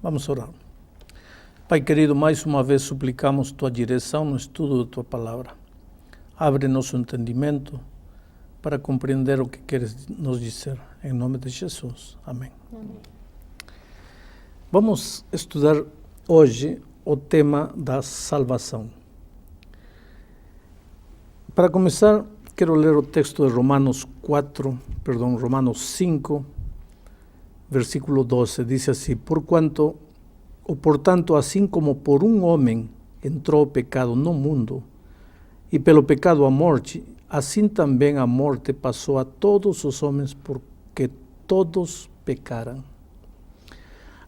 Vamos orar. Pai querido, mais uma vez suplicamos Tua direção no estudo da Tua Palavra. Abre nosso entendimento para compreender o que queres nos dizer. Em nome de Jesus. Amém. Amém. Vamos estudar hoje o tema da salvação. Para começar, quero ler o texto de Romanos 5, versículo 12. Diz assim: Portanto, assim como por um homem entrou o pecado no mundo, e pelo pecado a morte, assim também a morte passou a todos os homens, porque todos pecaram.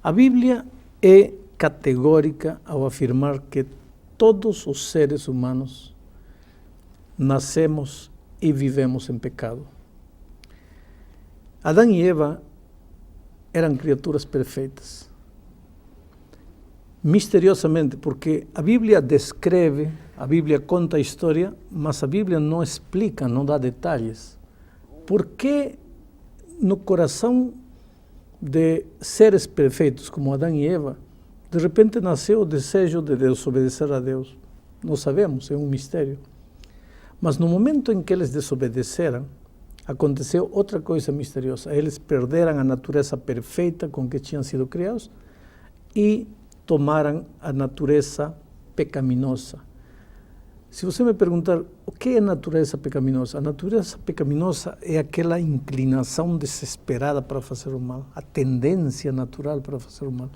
A Bíblia é categórica ao afirmar que todos os seres humanos nascemos e vivemos em pecado. Adão e Eva eram criaturas perfeitas. Misteriosamente, porque a Bíblia descreve, a Bíblia conta a história, mas a Bíblia não explica, não dá detalhes. Por que no coração de seres perfeitos como Adão e Eva, de repente nasceu o desejo de desobedecer a Deus? Não sabemos, é um mistério. Mas no momento em que eles desobedeceram, aconteceu outra coisa misteriosa. Eles perderam a natureza perfeita com que tinham sido criados e tomaram a natureza pecaminosa. Se você me perguntar o que é natureza pecaminosa, a natureza pecaminosa é aquela inclinação desesperada para fazer o mal, a tendência natural para fazer o mal.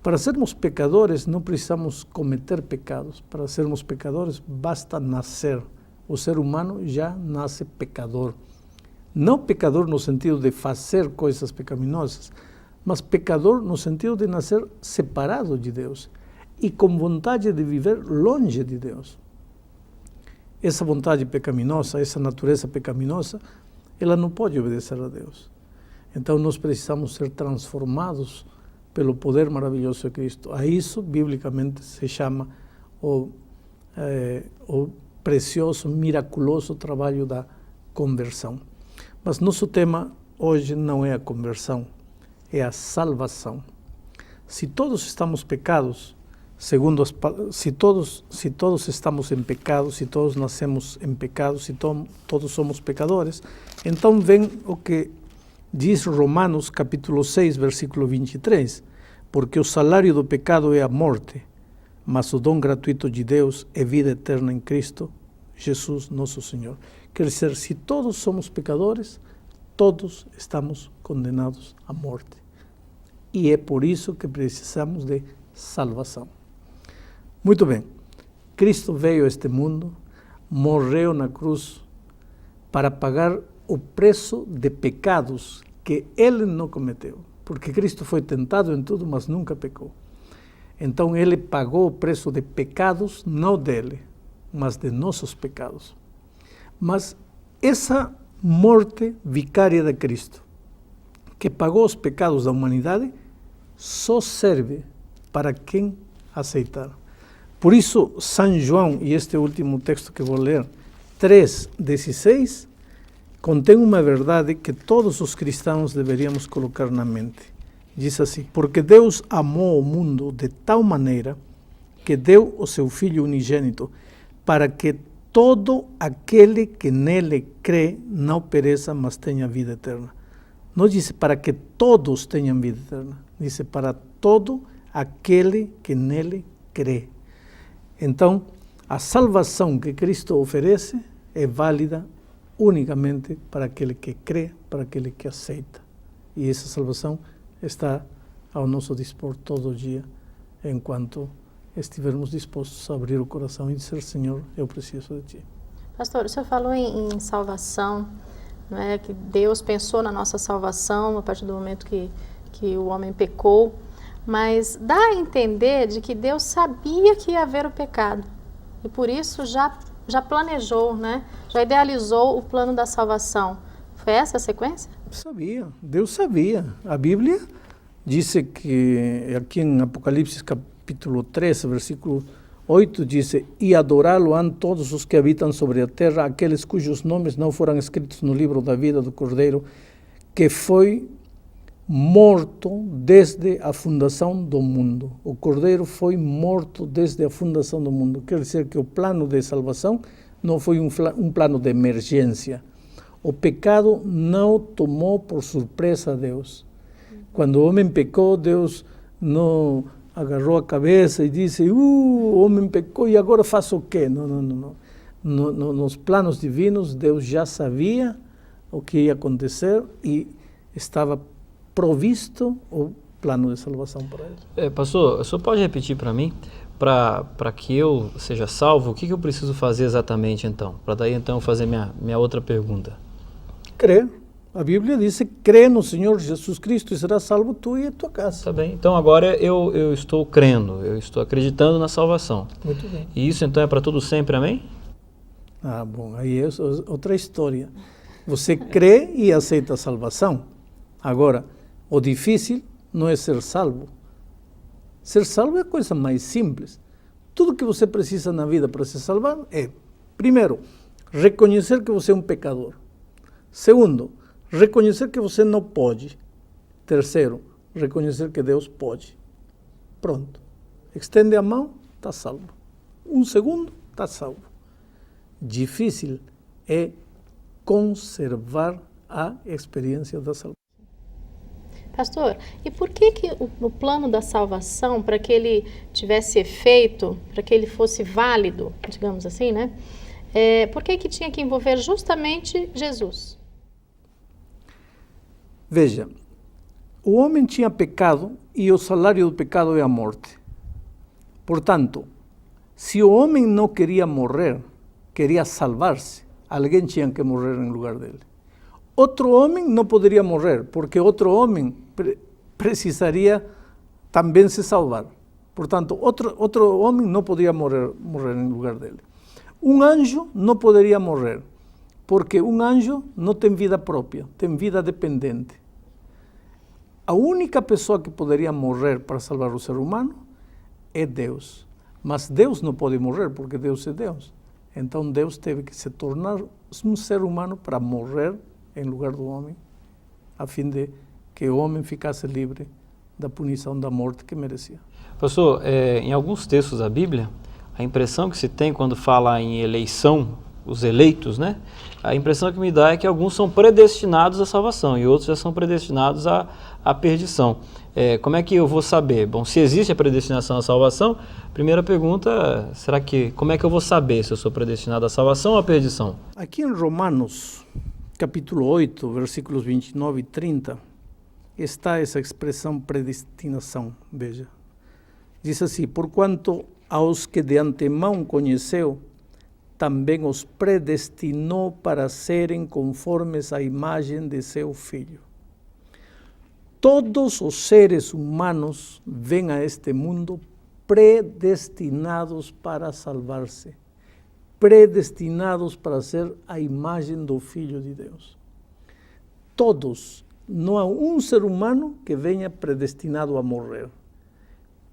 Para sermos pecadores não precisamos cometer pecados. Para sermos pecadores basta nascer. O ser humano já nasce pecador. Não pecador no sentido de fazer coisas pecaminosas, mas pecador no sentido de nascer separado de Deus e com vontade de viver longe de Deus. Essa vontade pecaminosa, essa natureza pecaminosa, ela não pode obedecer a Deus. Então nós precisamos ser transformados pelo poder maravilhoso de Cristo. A isso, biblicamente, se chama o precioso, miraculoso trabalho da conversão. Mas nosso tema hoje não é a conversão, é a salvação. Se todos estamos pecados, se todos estamos em pecado, se todos nascemos em pecado, se todos somos pecadores, então vem o que diz Romanos capítulo 6, versículo 23, porque o salário do pecado é a morte, mas o dom gratuito de Deus é vida eterna em Cristo Jesus nosso Senhor. Quer dizer, se todos somos pecadores, todos estamos condenados à morte. E é por isso que precisamos de salvação. Muito bem, Cristo veio a este mundo, morreu na cruz para pagar o preço de pecados que Ele não cometeu. Porque Cristo foi tentado em tudo, mas nunca pecou. Então Ele pagou o preço de pecados, não dele, mas de nossos pecados. Mas essa morte vicária de Cristo, que pagou os pecados da humanidade, só serve para quem aceitar. Por isso, São João, e este último texto que vou ler, 3,16, contém uma verdade que todos os cristãos deveríamos colocar na mente. Diz assim: porque Deus amou o mundo de tal maneira que deu o seu Filho unigênito, para que todo aquele que nele crê não pereça, mas tenha vida eterna. Não diz para que todos tenham vida eterna, diz para todo aquele que nele crê. Então, a salvação que Cristo oferece é válida unicamente para aquele que crê, para aquele que aceita. E essa salvação está ao nosso dispor todo dia, enquanto estivermos dispostos a abrir o coração e dizer: Senhor, eu preciso de Ti. Pastor, o senhor falou em salvação, não é? Que Deus pensou na nossa salvação a partir do momento que o homem pecou, mas dá a entender de que Deus sabia que ia haver o pecado e por isso já planejou, né? Já idealizou o plano da salvação. Foi essa a sequência? Sabia, Deus sabia. A Bíblia diz que aqui em Apocalipse capítulo 13, versículo 8 diz: e adorá-lo-ão todos os que habitam sobre a terra, aqueles cujos nomes não foram escritos no livro da vida do Cordeiro, que foi morto desde a fundação do mundo. O Cordeiro foi morto desde a fundação do mundo. Quer dizer que o plano de salvação não foi um plano de emergência. O pecado não tomou por surpresa a Deus. Quando o homem pecou, Deus não agarrou a cabeça e disse, o homem pecou e agora faço o quê? Não. Nos planos divinos, Deus já sabia o que ia acontecer e estava provisto o plano de salvação para ele. Pastor, o senhor pode repetir para mim, para que eu seja salvo, o que eu preciso fazer exatamente então? Para daí então fazer minha outra pergunta. Crer. A Bíblia diz, crê no Senhor Jesus Cristo e serás salvo tu e a tua casa. Tá bem, então agora eu estou crendo, eu estou acreditando na salvação. Muito bem. E isso então é para todo sempre, amém? Ah, bom, aí é outra história. Você crê e aceita a salvação. Agora, o difícil não é ser salvo. Ser salvo é a coisa mais simples. Tudo que você precisa na vida para se salvar é, primeiro, reconhecer que você é um pecador. Segundo, reconhecer que você não pode. Terceiro, reconhecer que Deus pode. Pronto. Extende a mão, está salvo. Um segundo, está salvo. Difícil é conservar a experiência da salvação. Pastor, e por que o plano da salvação, para que ele tivesse efeito, para que ele fosse válido, digamos assim, né? Por que tinha que envolver justamente Jesus? Veja, o homem tinha pecado e o salário do pecado é a morte. Portanto, se o homem não queria morrer, queria salvar-se, alguém tinha que morrer em lugar dele. Outro homem não poderia morrer, porque outro homem precisaria também se salvar. Portanto, outro homem não poderia morrer em lugar dele. Um anjo não poderia morrer, porque um anjo não tem vida própria, tem vida dependente. A única pessoa que poderia morrer para salvar o ser humano é Deus. Mas Deus não pode morrer, porque Deus é Deus. Então Deus teve que se tornar um ser humano para morrer em lugar do homem, a fim de que o homem ficasse livre da punição da morte que merecia. Pastor, em alguns textos da Bíblia, a impressão que se tem quando fala em eleição, os eleitos, né? A impressão que me dá é que alguns são predestinados à salvação e outros já são predestinados à perdição. Como é que eu vou saber? Bom, se existe a predestinação à salvação, primeira pergunta, como é que eu vou saber se eu sou predestinado à salvação ou à perdição? Aqui em Romanos, capítulo 8, versículos 29 e 30, está essa expressão predestinação, veja. Diz assim, porquanto aos que de antemão conheceu, também os predestinou para serem conformes à imagem de seu Filho. Todos os seres humanos vêm a este mundo predestinados para salvar-se, predestinados para ser a imagem do Filho de Deus. Todos, não há um ser humano que venha predestinado a morrer.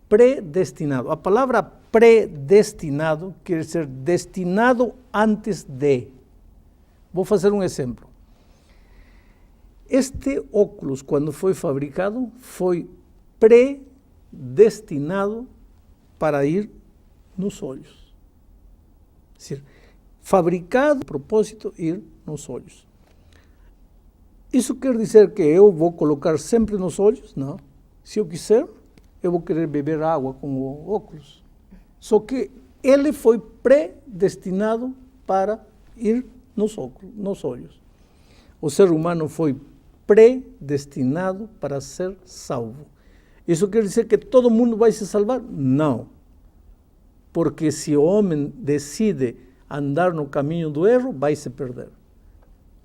Predestinado. A palavra predestinado quer dizer destinado antes de. Vou fazer um exemplo. Este óculos, quando foi fabricado, foi predestinado para ir nos olhos. É dizer, fabricado, propósito, ir nos olhos. Isso quer dizer que eu vou colocar sempre nos olhos? Não. Se eu quiser, eu vou querer beber água com o óculos. Só que ele foi predestinado para ir nos olhos. O ser humano foi predestinado para ser salvo. Isso quer dizer que todo mundo vai se salvar? Não. Porque se o homem decide andar no caminho do erro, vai se perder.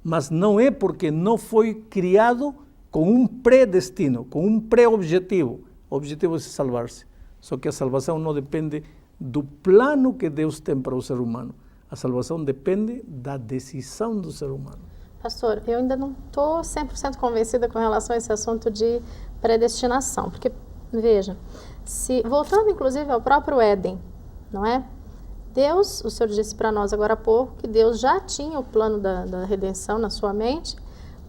Mas não é porque não foi criado com um predestino, com um pré-objetivo. O objetivo é se salvar-se. Só que a salvação não depende do plano que Deus tem para o ser humano. A salvação depende da decisão do ser humano. Pastor, eu ainda não estou 100% convencida com relação a esse assunto de predestinação. Porque, veja, voltando inclusive ao próprio Éden, não é? Deus, o Senhor disse para nós agora há pouco, que Deus já tinha o plano da redenção na sua mente,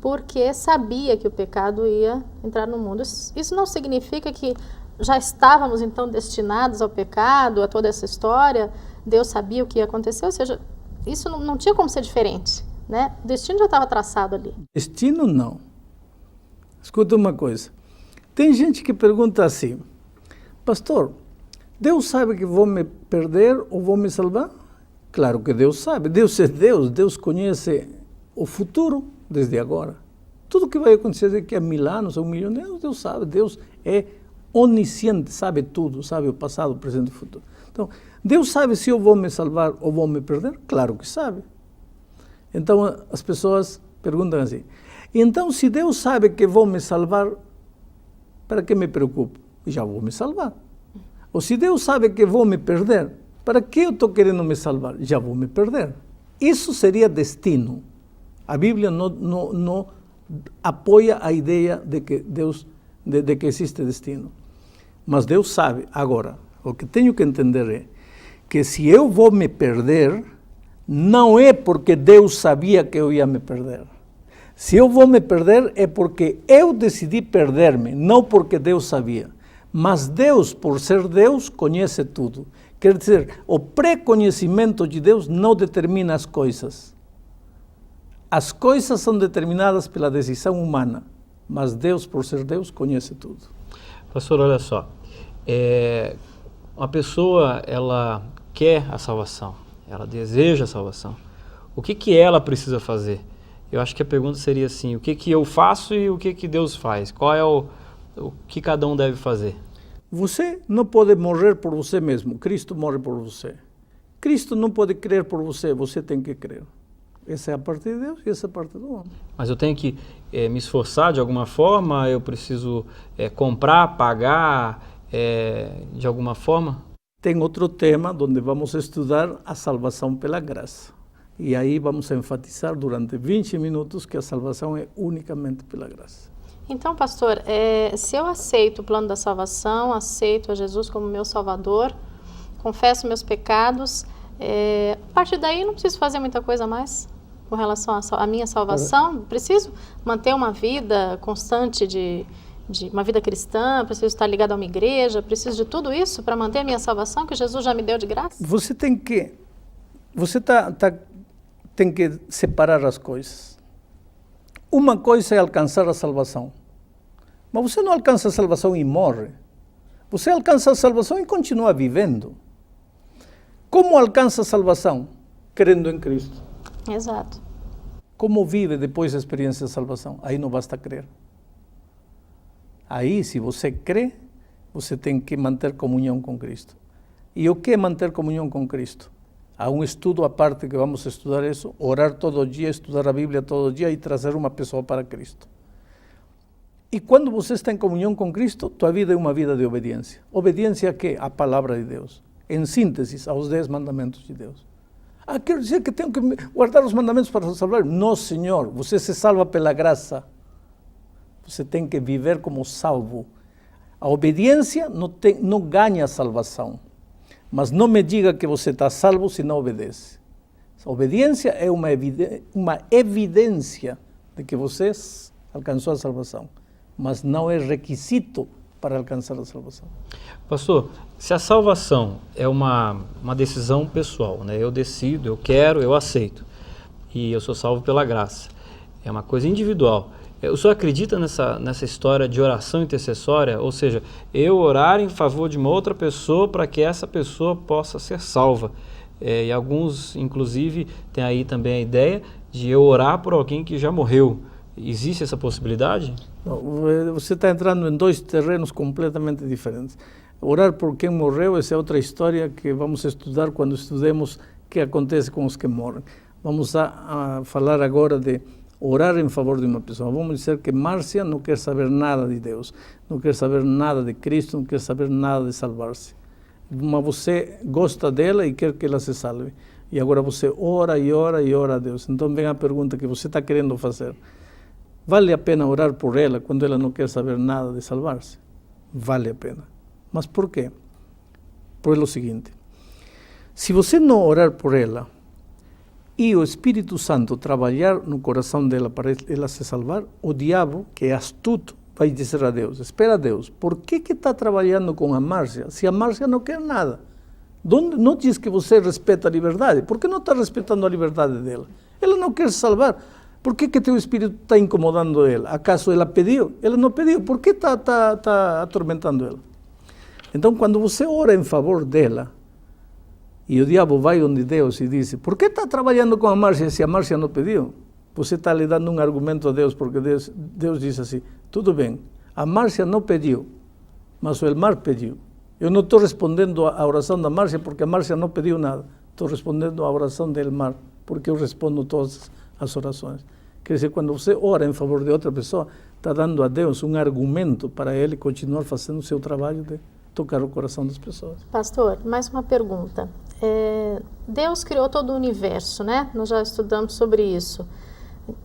porque sabia que o pecado ia entrar no mundo. Isso não significa que já estávamos então destinados ao pecado, a toda essa história. Deus sabia o que ia acontecer, ou seja, isso não tinha como ser diferente, né? O destino já estava traçado ali. Destino não. Escuta uma coisa. Tem gente que pergunta assim: pastor, Deus sabe que vou me perder ou vou me salvar? Claro que Deus sabe. Deus é Deus. Deus conhece o futuro desde agora. Tudo que vai acontecer daqui a 1000 anos ou 1 milhão de anos, Deus sabe. Deus é onisciente, sabe tudo, sabe o passado, o presente e o futuro. Então, Deus sabe se eu vou me salvar ou vou me perder? Claro que sabe. Então, as pessoas perguntam assim: então, se Deus sabe que vou me salvar, para que me preocupo? Já vou me salvar. Ou se Deus sabe que vou me perder, para que eu estou querendo me salvar? Já vou me perder. Isso seria destino. A Bíblia não apoia a ideia de que de que existe destino. Mas Deus sabe. Agora, o que tenho que entender é que se eu vou me perder, não é porque Deus sabia que eu ia me perder. Se eu vou me perder é porque eu decidi perder-me, não porque Deus sabia. Mas Deus, por ser Deus, conhece tudo. Quer dizer, o pré-conhecimento de Deus não determina as coisas. As coisas são determinadas pela decisão humana, mas Deus, por ser Deus, conhece tudo. Pastor, olha só, uma pessoa, ela quer a salvação, ela deseja a salvação. O que ela precisa fazer? Eu acho que a pergunta seria assim: o que eu faço e o que Deus faz? Qual é o que cada um deve fazer? Você não pode morrer por você mesmo, Cristo morre por você. Cristo não pode crer por você, você tem que crer. Essa é a parte de Deus e essa é a parte do homem. Mas eu tenho que me esforçar de alguma forma? Eu preciso comprar, pagar de alguma forma? Tem outro tema onde vamos estudar a salvação pela graça. E aí vamos enfatizar durante 20 minutos que a salvação é unicamente pela graça. Então, pastor, se eu aceito o plano da salvação, aceito a Jesus como meu Salvador, confesso meus pecados, a partir daí não preciso fazer muita coisa mais com relação à minha salvação? Preciso manter uma vida constante de uma vida cristã? Preciso estar ligado a uma igreja? Preciso de tudo isso para manter a minha salvação que Jesus já me deu de graça? Você tem que separar as coisas. Uma coisa é alcançar a salvação, mas você não alcança a salvação e morre. Você alcança a salvação e continua vivendo. Como alcança a salvação? Crendo em Cristo. Exato. Como vive depois da experiência de salvação? Aí não basta crer. Aí, se você crê, você tem que manter comunhão com Cristo. E o que é manter comunhão com Cristo? Há um estudo à parte que vamos estudar isso, orar todo dia, estudar a Bíblia todo dia e trazer uma pessoa para Cristo. E quando você está em comunhão com Cristo, tua vida é uma vida de obediência. Obediência a quê? A palavra de Deus. Em síntese, aos 10 mandamentos de Deus. Quero dizer que tenho que guardar os mandamentos para salvar? Não, Senhor. Você se salva pela graça. Você tem que viver como salvo. A obediência não ganha a salvação. Mas não me diga que você está salvo se não obedece. A obediência é uma evidência de que você alcançou a salvação. Mas não é requisito para alcançar a salvação. Pastor, se a salvação é uma decisão pessoal, né? Eu decido, eu quero, eu aceito. E eu sou salvo pela graça. É uma coisa individual. O senhor acredita nessa história de oração intercessória? Ou seja, eu orar em favor de uma outra pessoa para que essa pessoa possa ser salva. E alguns, inclusive, têm aí também a ideia de eu orar por alguém que já morreu. Existe essa possibilidade? Não, você está entrando em 2 terrenos completamente diferentes. Orar por quem morreu, essa é outra história que vamos estudar quando estudemos o que acontece com os que morrem. Vamos a falar agora de orar em favor de uma pessoa. Vamos dizer que Márcia não quer saber nada de Deus, não quer saber nada de Cristo, não quer saber nada de salvar-se. Mas você gosta dela e quer que ela se salve. E agora você ora e ora e ora a Deus. Então vem a pergunta que você está querendo fazer. Vale a pena orar por ela quando ela não quer saber nada de salvar-se? Vale a pena. Mas por quê? Por o seguinte: se você não orar por ela, e o Espírito Santo trabalhar no coração dela para ela se salvar, o diabo, que é astuto, vai dizer a Deus, espera Deus, por que está trabalhando com a Márcia, se a Márcia não quer nada? Não diz que você respeita a liberdade, por que não está respeitando a liberdade dela? Ela não quer se salvar, por que teu Espírito está incomodando ela? Acaso ela pediu? Ela não pediu, por que está atormentando ela? Então, quando você ora em favor dela, e o diabo vai onde Deus e diz, por que está trabalhando com a Márcia se a Márcia não pediu? Você está lhe dando um argumento a Deus, porque Deus diz assim, tudo bem, a Márcia não pediu, mas o Elmar pediu. Eu não estou respondendo à oração da Márcia, porque a Márcia não pediu nada. Estou respondendo à oração do Elmar, porque eu respondo todas as orações. Quer dizer, quando você ora em favor de outra pessoa, está dando a Deus um argumento para ele continuar fazendo o seu trabalho de tocar o coração das pessoas. Pastor, mais uma pergunta. Deus criou todo o universo, né? Nós já estudamos sobre isso.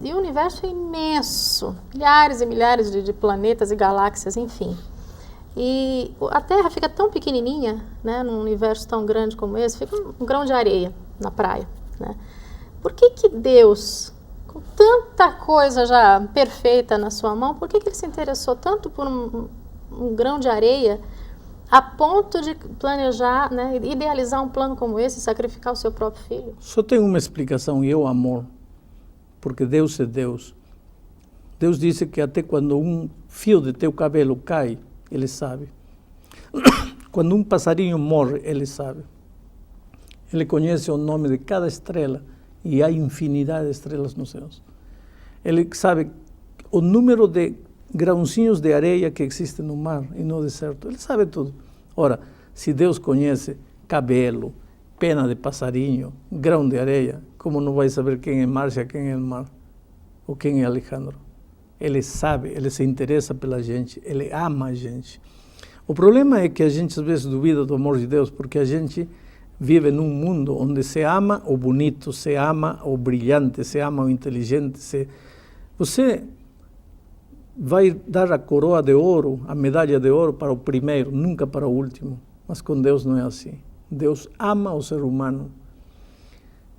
E o universo é imenso, milhares e milhares de planetas e galáxias, enfim. E a Terra fica tão pequenininha, né, num universo tão grande como esse, fica um grão de areia na praia, né? Por que Deus, com tanta coisa já perfeita na sua mão, por que Ele se interessou tanto por um grão de areia a ponto de planejar, né, idealizar um plano como esse, sacrificar o seu próprio filho? Só tem uma explicação, e é o amor. Porque Deus é Deus. Deus disse que até quando um fio de teu cabelo cai, Ele sabe. Quando um passarinho morre, Ele sabe. Ele conhece o nome de cada estrela e há infinidade de estrelas nos céus. Ele sabe o número de grãozinhos de areia que existem no mar e no deserto. Ele sabe tudo. Ora, se Deus conhece cabelo, pena de passarinho, grão de areia, como não vai saber quem é Márcia, quem é Elmar, ou quem é Alejandro? Ele sabe, ele se interessa pela gente, ele ama a gente. O problema é que a gente às vezes duvida do amor de Deus, porque a gente vive num mundo onde se ama o bonito, se ama o brilhante, se ama o inteligente. Você vai dar a coroa de ouro, a medalha de ouro para o primeiro, nunca para o último. Mas com Deus não é assim. Deus ama o ser humano.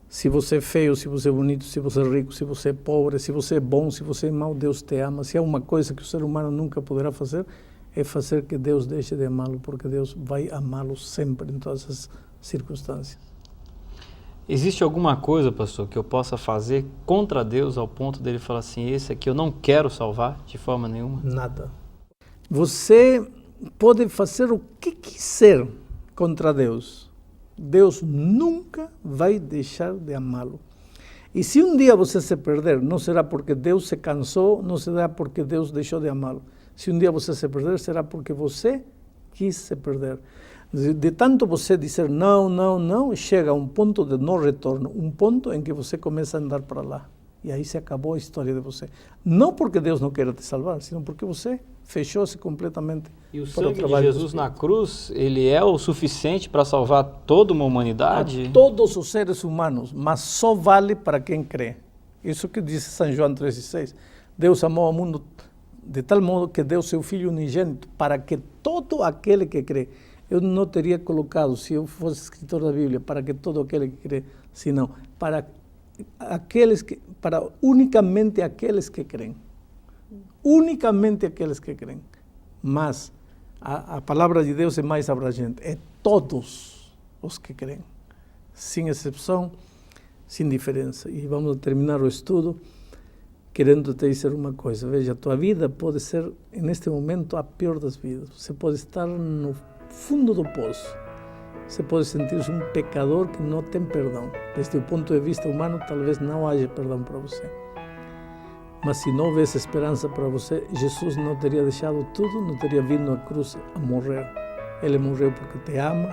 Se você é feio, se você é bonito, se você é rico, se você é pobre, se você é bom, se você é mau, Deus te ama. Se há uma coisa que o ser humano nunca poderá fazer, é fazer que Deus deixe de amá-lo, porque Deus vai amá-lo sempre, em todas as circunstâncias. Existe alguma coisa, pastor, que eu possa fazer contra Deus ao ponto dele falar assim, esse aqui eu não quero salvar de forma nenhuma? Nada. Você pode fazer o que quiser contra Deus. Deus nunca vai deixar de amá-lo. E se um dia você se perder, não será porque Deus se cansou, não será porque Deus deixou de amá-lo. Se um dia você se perder, será porque você quis se perder. De tanto você dizer não, não, não, chega a um ponto de não retorno, um ponto em que você começa a andar para lá. E aí se acabou a história de você. Não porque Deus não queira te salvar, sino porque você fechou-se completamente. E o sangue de Jesus na cruz, ele é o suficiente para salvar toda uma humanidade? A todos os seres humanos, mas só vale para quem crê. Isso que diz São João 3,6. Deus amou o mundo de tal modo que deu seu Filho unigênito para que todo aquele que crê. Eu não teria colocado, se eu fosse escritor da Bíblia, para que todo aquele que crê, senão para unicamente aqueles que creem. Unicamente aqueles que creem. Mas a palavra de Deus é mais abrangente. É todos os que creem. Sem exceção, sem diferença. E vamos terminar o estudo querendo te dizer uma coisa. Veja, tua vida pode ser, neste momento, a pior das vidas. Você pode estar no fundo do poço. Você pode sentir-se um pecador que não tem perdão. Desde o ponto de vista humano, talvez não haja perdão para você. Mas se não houvesse esperança para você, Jesus não teria deixado tudo, não teria vindo à cruz a morrer. Ele morreu porque te ama,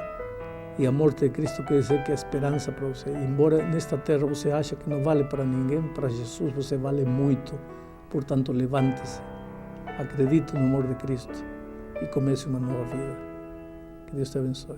e a morte de Cristo quer dizer que é esperança para você. E embora nesta terra você acha que não vale para ninguém, para Jesus você vale muito. Portanto, levante-se, acredite no amor de Cristo e comece uma nova vida. Que Deus te abençoe.